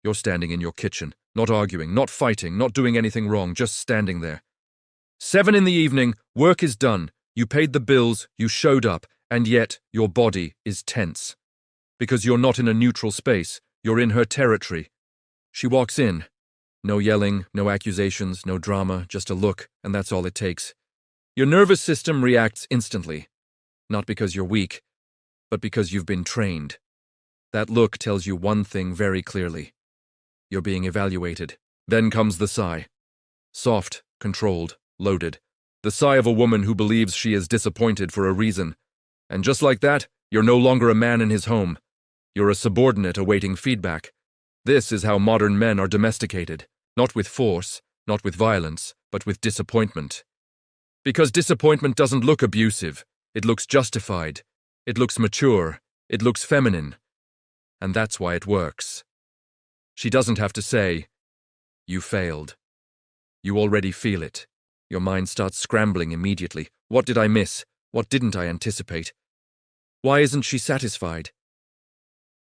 You're standing in your kitchen, not arguing, not fighting, not doing anything wrong, just standing there. 7 in the evening, work is done, you paid the bills, you showed up, and yet your body is tense. Because you're not in a neutral space, you're in her territory. She walks in. No yelling, no accusations, no drama, just a look, and that's all it takes. Your nervous system reacts instantly. Not because you're weak, but because you've been trained. That look tells you one thing very clearly. You're being evaluated. Then comes the sigh. Soft, controlled, loaded. The sigh of a woman who believes she is disappointed for a reason. And just like that, you're no longer a man in his home. You're a subordinate awaiting feedback. This is how modern men are domesticated. Not with force, not with violence, but with disappointment. Because disappointment doesn't look abusive. It looks justified. It looks mature. It looks feminine. And that's why it works. She doesn't have to say, "You failed." You already feel it. Your mind starts scrambling immediately. What did I miss? What didn't I anticipate? Why isn't she satisfied?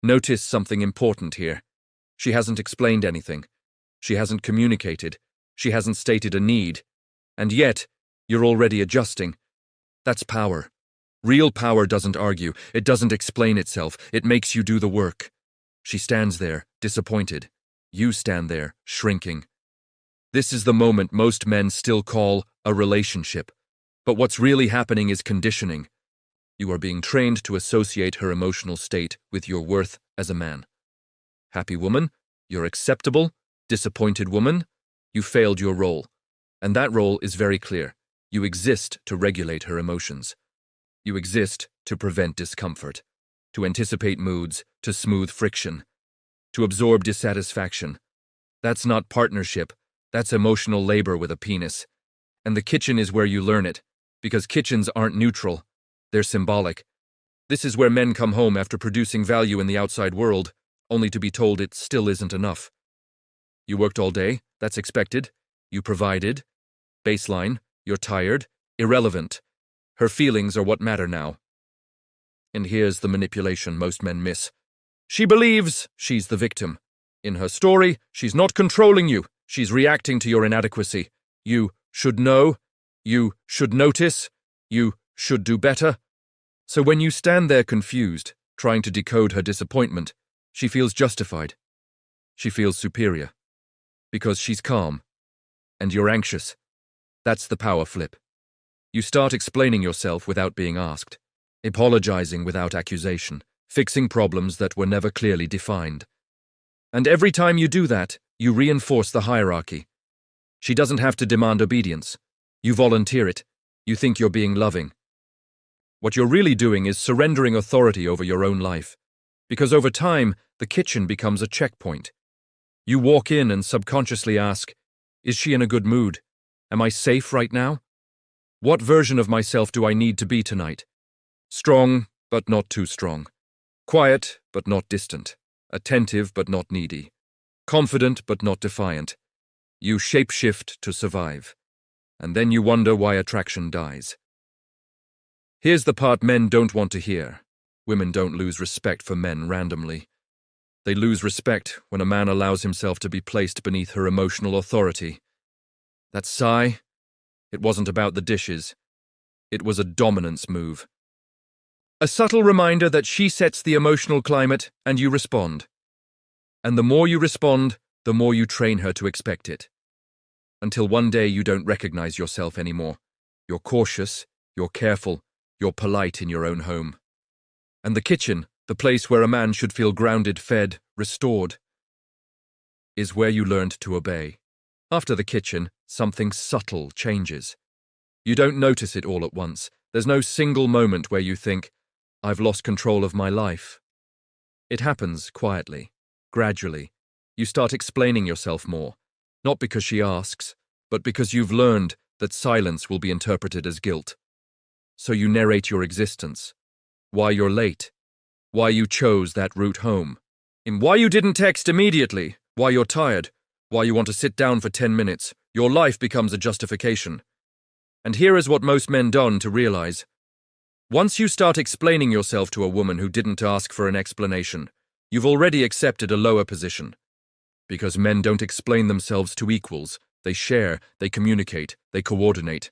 Notice something important here. She hasn't explained anything. She hasn't communicated. She hasn't stated a need. And yet, you're already adjusting. That's power. Real power doesn't argue. It doesn't explain itself. It makes you do the work. She stands there, disappointed. You stand there, shrinking. This is the moment most men still call a relationship. But what's really happening is conditioning. You are being trained to associate her emotional state with your worth as a man. Happy woman, you're acceptable. Disappointed woman, you failed your role. And that role is very clear. You exist to regulate her emotions. You exist to prevent discomfort, to anticipate moods, to smooth friction, to absorb dissatisfaction. That's not partnership. That's emotional labor with a penis. And the kitchen is where you learn it, because kitchens aren't neutral. They're symbolic. This is where men come home after producing value in the outside world, only to be told it still isn't enough. You worked all day, that's expected. You provided. Baseline, you're tired, irrelevant. Her feelings are what matter now. And here's the manipulation most men miss. She believes she's the victim. In her story, she's not controlling you. She's reacting to your inadequacy. You should know. You should notice. You should do better. So when you stand there confused, trying to decode her disappointment, she feels justified. She feels superior. Because she's calm. And you're anxious. That's the power flip. You start explaining yourself without being asked, apologizing without accusation, fixing problems that were never clearly defined. And every time you do that, you reinforce the hierarchy. She doesn't have to demand obedience. You volunteer it. You think you're being loving. What you're really doing is surrendering authority over your own life. Because over time, the kitchen becomes a checkpoint. You walk in and subconsciously ask, is she in a good mood? Am I safe right now? What version of myself do I need to be tonight? Strong, but not too strong. Quiet, but not distant. Attentive, but not needy. Confident, but not defiant. You shapeshift to survive. And then you wonder why attraction dies. Here's the part men don't want to hear. Women don't lose respect for men randomly. They lose respect when a man allows himself to be placed beneath her emotional authority. That sigh, it wasn't about the dishes. It was a dominance move. A subtle reminder that she sets the emotional climate and you respond. And the more you respond, the more you train her to expect it. Until one day you don't recognize yourself anymore. You're cautious, you're careful, you're polite in your own home. And the kitchen, the place where a man should feel grounded, fed, restored, is where you learned to obey. After the kitchen, something subtle changes. You don't notice it all at once. There's no single moment where you think, I've lost control of my life. It happens quietly, gradually. You start explaining yourself more, not because she asks, but because you've learned that silence will be interpreted as guilt. So you narrate your existence, why you're late, why you chose that route home, and why you didn't text immediately, why you're tired, why you want to sit down for 10 minutes. Your life becomes a justification. And here is what most men don't realize. Once you start explaining yourself to a woman who didn't ask for an explanation, you've already accepted a lower position. Because men don't explain themselves to equals. They share, they communicate, they coordinate.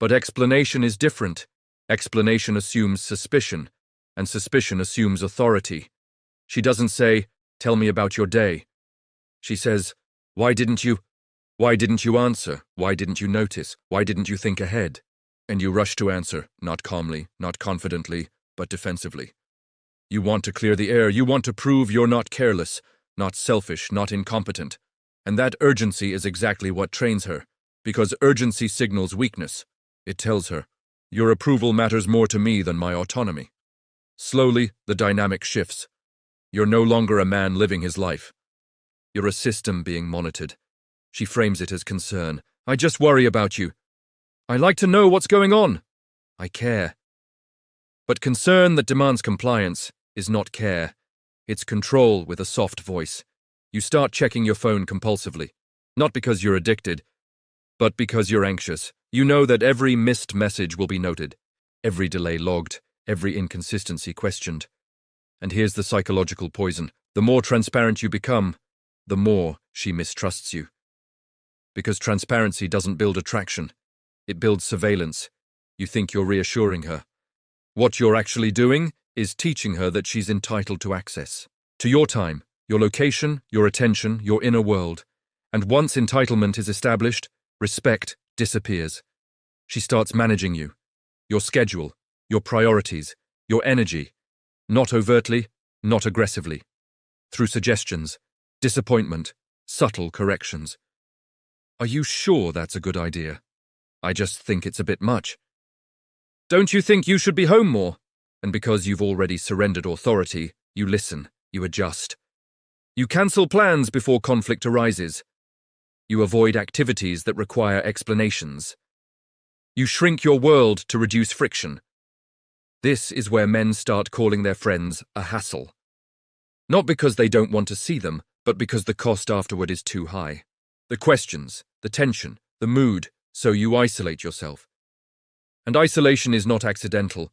But explanation is different. Explanation assumes suspicion, and suspicion assumes authority. She doesn't say, "Tell me about your day." She says, Why didn't you answer? Why didn't you notice? Why didn't you think ahead?" And you rush to answer, not calmly, not confidently, but defensively. You want to clear the air. You want to prove you're not careless, not selfish, not incompetent. And that urgency is exactly what trains her, because urgency signals weakness. It tells her, "Your approval matters more to me than my autonomy." Slowly, the dynamic shifts. You're no longer a man living his life. You're a system being monitored. She frames it as concern. "I just worry about you. I like to know what's going on. I care." But concern that demands compliance is not care. It's control with a soft voice. You start checking your phone compulsively, not because you're addicted, but because you're anxious. You know that every missed message will be noted, every delay logged, every inconsistency questioned. And here's the psychological poison. The more transparent you become, the more she mistrusts you. Because transparency doesn't build attraction. It builds surveillance. You think you're reassuring her. What you're actually doing is teaching her that she's entitled to access. To your time, your location, your attention, your inner world. And once entitlement is established, respect disappears. She starts managing you, your schedule, your priorities, your energy, not overtly, not aggressively, through suggestions, disappointment, subtle corrections. "Are you sure that's a good idea? I just think it's a bit much. Don't you think you should be home more?" And because you've already surrendered authority, you listen, you adjust. You cancel plans before conflict arises. You avoid activities that require explanations. You shrink your world to reduce friction. This is where men start calling their friends a hassle. Not because they don't want to see them, but because the cost afterward is too high. The questions, the tension, the mood, so you isolate yourself. And isolation is not accidental.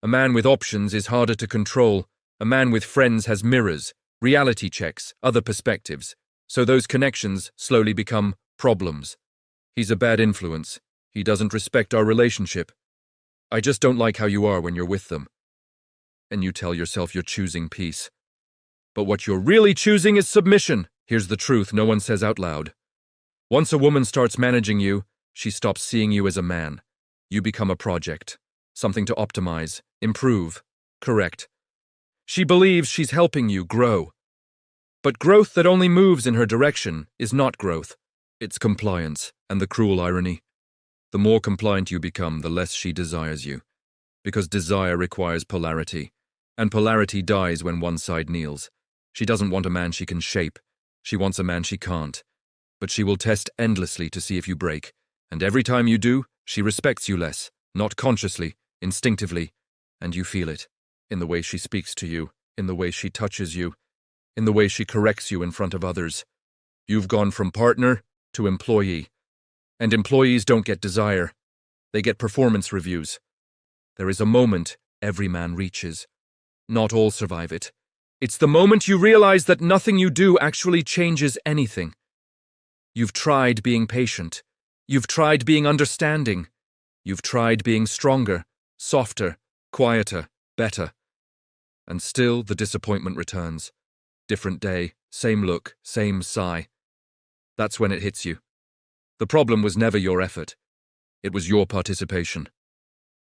A man with options is harder to control. A man with friends has mirrors, reality checks, other perspectives. So those connections slowly become problems. He's a bad influence. He doesn't respect our relationship. I just don't like how you are when you're with them. And you tell yourself you're choosing peace. But what you're really choosing is submission. Here's the truth no one says out loud. Once a woman starts managing you, she stops seeing you as a man. You become a project, something to optimize, improve, correct. She believes she's helping you grow. But growth that only moves in her direction is not growth. It's compliance, and the cruel irony. The more compliant you become, the less she desires you. Because desire requires polarity, and polarity dies when one side kneels. She doesn't want a man she can shape. She wants a man she can't. But she will test endlessly to see if you break. And every time you do, she respects you less, not consciously, instinctively, and you feel it. In the way she speaks to you, in the way she touches you, in the way she corrects you in front of others. You've gone from partner to employee. And employees don't get desire. They get performance reviews. There is a moment every man reaches. Not all survive it. It's the moment you realize that nothing you do actually changes anything. You've tried being patient. You've tried being understanding. You've tried being stronger, softer, quieter, better. And still the disappointment returns. Different day, same look, same sigh. That's when it hits you. The problem was never your effort. It was your participation.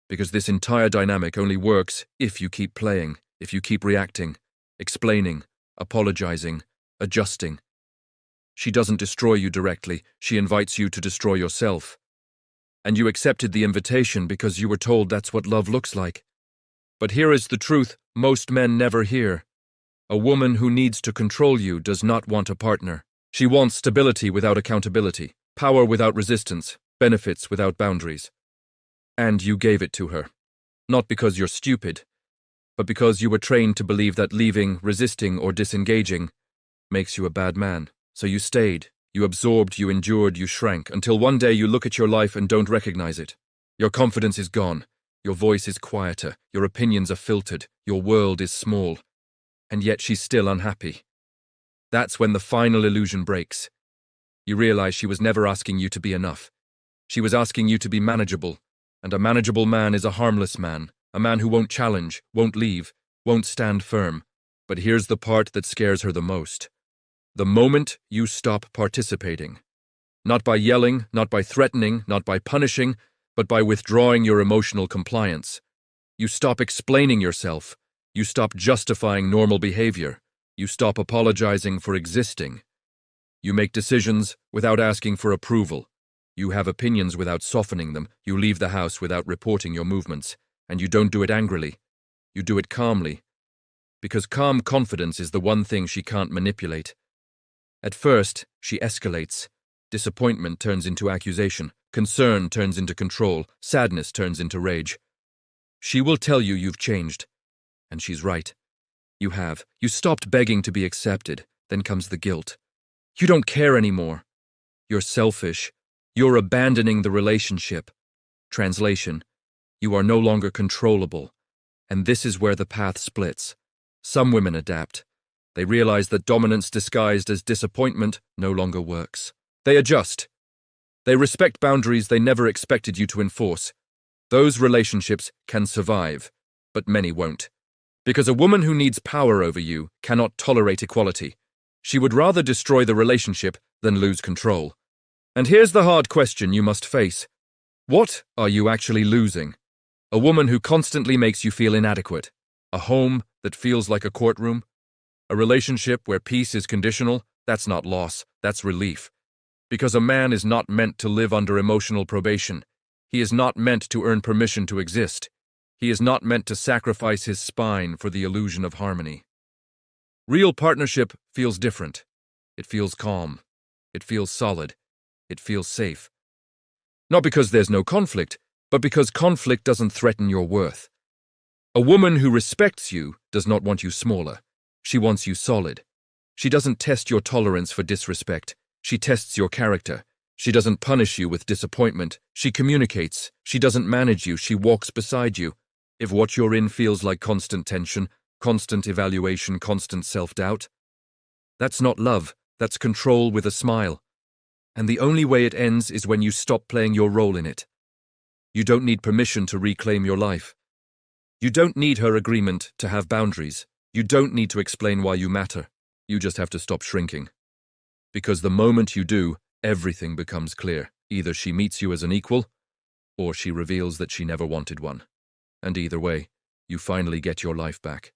Because this entire dynamic only works if you keep playing, if you keep reacting, explaining, apologizing, adjusting. She doesn't destroy you directly, she invites you to destroy yourself. And you accepted the invitation because you were told that's what love looks like. But here is the truth most men never hear. A woman who needs to control you does not want a partner. She wants stability without accountability, power without resistance, benefits without boundaries. And you gave it to her. Not because you're stupid, but because you were trained to believe that leaving, resisting, or disengaging makes you a bad man. So you stayed, you absorbed, you endured, you shrank, until one day you look at your life and don't recognize it. Your confidence is gone, your voice is quieter, your opinions are filtered, your world is small. And yet she's still unhappy. That's when the final illusion breaks. You realize she was never asking you to be enough. She was asking you to be manageable, and a manageable man is a harmless man, a man who won't challenge, won't leave, won't stand firm. But here's the part that scares her the most. The moment you stop participating. Not by yelling, not by threatening, not by punishing, but by withdrawing your emotional compliance. You stop explaining yourself. You stop justifying normal behavior. You stop apologizing for existing. You make decisions without asking for approval. You have opinions without softening them. You leave the house without reporting your movements. And you don't do it angrily. You do it calmly. Because calm confidence is the one thing she can't manipulate. At first, she escalates. Disappointment turns into accusation. Concern turns into control. Sadness turns into rage. She will tell you you've changed. And she's right. You have. You stopped begging to be accepted. Then comes the guilt. You don't care anymore. You're selfish. You're abandoning the relationship. Translation: you are no longer controllable. And this is where the path splits. Some women adapt. They realize that dominance disguised as disappointment no longer works. They adjust. They respect boundaries they never expected you to enforce. Those relationships can survive, but many won't. Because a woman who needs power over you cannot tolerate equality. She would rather destroy the relationship than lose control. And here's the hard question you must face. What are you actually losing? A woman who constantly makes you feel inadequate. A home that feels like a courtroom. A relationship where peace is conditional. That's not loss, that's relief. Because a man is not meant to live under emotional probation. He is not meant to earn permission to exist. He is not meant to sacrifice his spine for the illusion of harmony. Real partnership feels different. It feels calm. It feels solid. It feels safe. Not because there's no conflict, but because conflict doesn't threaten your worth. A woman who respects you does not want you smaller. She wants you solid. She doesn't test your tolerance for disrespect. She tests your character. She doesn't punish you with disappointment. She communicates. She doesn't manage you. She walks beside you. If what you're in feels like constant tension, constant evaluation, constant self-doubt, that's not love. That's control with a smile. And the only way it ends is when you stop playing your role in it. You don't need permission to reclaim your life. You don't need her agreement to have boundaries. You don't need to explain why you matter. You just have to stop shrinking. Because the moment you do, everything becomes clear. Either she meets you as an equal, or she reveals that she never wanted one. And either way, you finally get your life back.